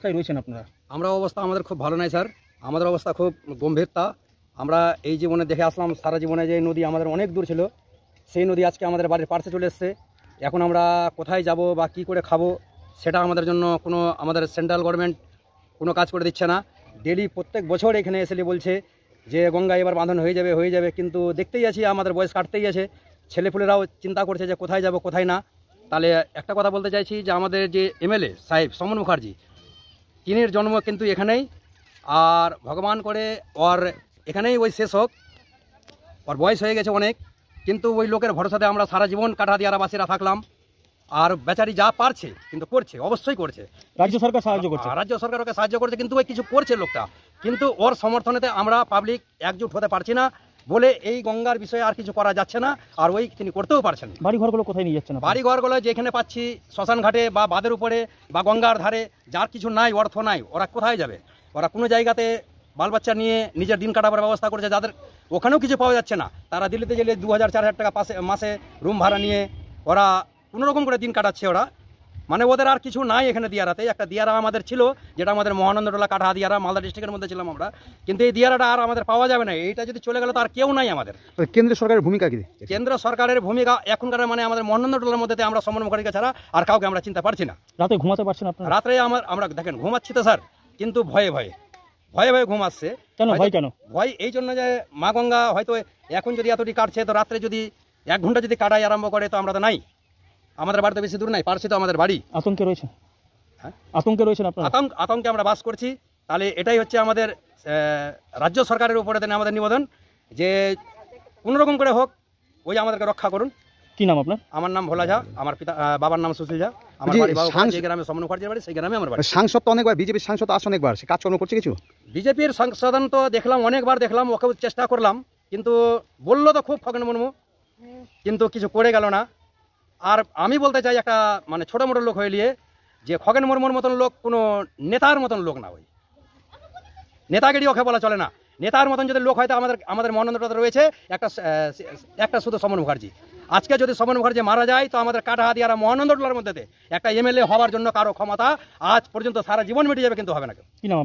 অবস্থায় রয়েছেন আপনারা? আমরা অবস্থা আমাদের খুব ভালো নাই স্যার, আমাদের অবস্থা খুব গম্ভীরতা। আমরা এই জীবনে দেখে আসলাম সারা জীবনে যে নদী আমাদের অনেক দূর ছিল, সেই নদী আজকে আমাদের বাড়ির পাশে চলে এসছে। এখন আমরা কোথায় যাব বা কি করে খাবো সেটা আমাদের জন্য আমাদের সেন্ট্রাল গভর্নমেন্ট কোনো কাজ করে দিচ্ছে না। ডেলি প্রত্যেক বছর এখানে এসে বলছে যে গঙ্গা এবার বাঁধন হয়ে যাবে, কিন্তু দেখতেই আছি আমাদের বয়স কাটতেই আছে, ছেলেপুলেরাও চিন্তা করছে যে কোথায় যাব কোথায় না। তাহলে একটা কথা বলতে চাইছি যে আমাদের যে এমএলএ সাহেব সমন মুখার্জি, তিনির জন্ম কিন্তু এখানেই, আর ভগবান করে ওর এখানেই ওই শেষ হোক। ওর বয়স হয়ে গেছে অনেক, কিন্তু ওই লোকের ভরসাতে আমরা সারা জীবন কাঠাদিয়ারাবাসীরা থাকলাম। আর বেচারি যা পারছে কিন্তু করছে, অবশ্যই করছে। রাজ্য সরকার সাহায্য করছে, রাজ্য সরকার ওকে সাহায্য করছে, কিন্তু ওই কিছু করছে লোকটা, কিন্তু ওর সমর্থনেতে আমরা পাবলিক একজুট হতে পারছি না বলে এই গঙ্গার বিষয়ে আর কিছু করা যাচ্ছে না, আর ওই তিনি করতেও পারছেন না। বাড়িঘরগুলো কোথায় নিয়ে যাচ্ছেন? বাড়িঘরগুলো যেখানে পাচ্ছি শ্মশান ঘাটে বা বাঁধের উপরে বা গঙ্গার ধারে, যার কিছু নাই, অর্থ নাই, ওরা কোথায় যাবে? ওরা কোনো জায়গাতে বাল বাচ্চা নিয়ে নিজের দিন কাটাবার ব্যবস্থা করছে, যাদের ওখানেও কিছু পাওয়া যাচ্ছে না, তারা দিল্লিতে গেলে 2000-4000 টাকা মাসে রুম ভাড়া নিয়ে ওরা কোনোরকম করে দিন কাটাচ্ছে। ওরা মানে ওদের আর কিছু নাই এখানে। দিয়ারাতে একটা দিয়ারা আমাদের ছিল, যেটা আমাদের মহানন্দটোলা কাঠা দিয়ারা, মালদা ডিস্ট্রিক্টের মধ্যে ছিলাম আমরা, কিন্তু এই দিয়ারাটা আর আমাদের পাওয়া যাবে না। এইটা যদি চলে গেল তো আর কেউ নাই আমাদের। কেন্দ্র সরকারের ভূমিকা কি? কেন্দ্র সরকারের ভূমিকা এখনকার মানে আমাদের মহানন্দটোলার মধ্যে আমরা সমন মুখার্জি ছাড়া আর কাউকে আমরা চিনতে পারছি না। রাতে ঘুমাতে পারছেন আপনারা? রাত্রে আমরা দেখেন ঘুমাচ্ছি তো স্যার, কিন্তু ভয়ে ঘুম আসছে। কেন ভয়? কেন ভয়? এই জন্য যে মা গঙ্গা হয়তো এখন যদি এতটি কাটছে, তো রাত্রে যদি 1 ঘন্টা যদি কাটাই আরম্ভ করে, তো আমরা তো নাই, আমাদের বাড়িতে বেশি দূর নাই, পার্শ্বে তো আমাদের বাড়ি। আতঙ্কে রয়েছে? হ্যাঁ, আতঙ্কে রয়েছেন আপনারা? আতঙ্কে আমরা বাস করছি। তাহলে এটাই হচ্ছে আমাদের রাজ্য সরকারের উপরে আমাদের নিবেদন যে কোনোরকম করে হোক ওই আমাদেরকে রক্ষা করুন। কি নাম আপনার? আমার নাম ভোলা ঝা, আমার বাবার নাম সুশীল ঝা। আমার বাড়ি যে গ্রামে সমন মুখার্জির বাড়ি, সেই গ্রামে আমার বাড়ি। সাংসদ তো অনেকবার, বিজেপির সাংসদ আসে অনেকবার, সে কাজকর্ম করছে কিছু? বিজেপির সংশোধন তো দেখলাম, অনেকবার দেখলাম, ওকেও চেষ্টা করলাম, কিন্তু বললো তো খুব খগেন মুর্মু, কিন্তু কিছু করে গেল না। আর আমি বলতে চাই একটা মানে ছোটো মোটো লোক হয়ে নিয়ে যে খগেন মুর্মুর মতন লোক কোনো নেতার মতন লোক না। ওই নেতাগিরি ওকে বলা চলে না। নেতার মতন যদি লোক হয়তো আমাদের মহানন্দটোলাতে রয়েছে একটা শুধু সমন মুখার্জি। আজকে যদি সমন মুখার্জি মারা যায়, তো আমাদের কাঠাদিয়ারা মহানন্দটোলার মধ্যে একটা এমএলএ হওয়ার জন্য কারো ক্ষমতা আজ পর্যন্ত সারা জীবন মিটে যাবে, কিন্তু হবে না। কি নাম?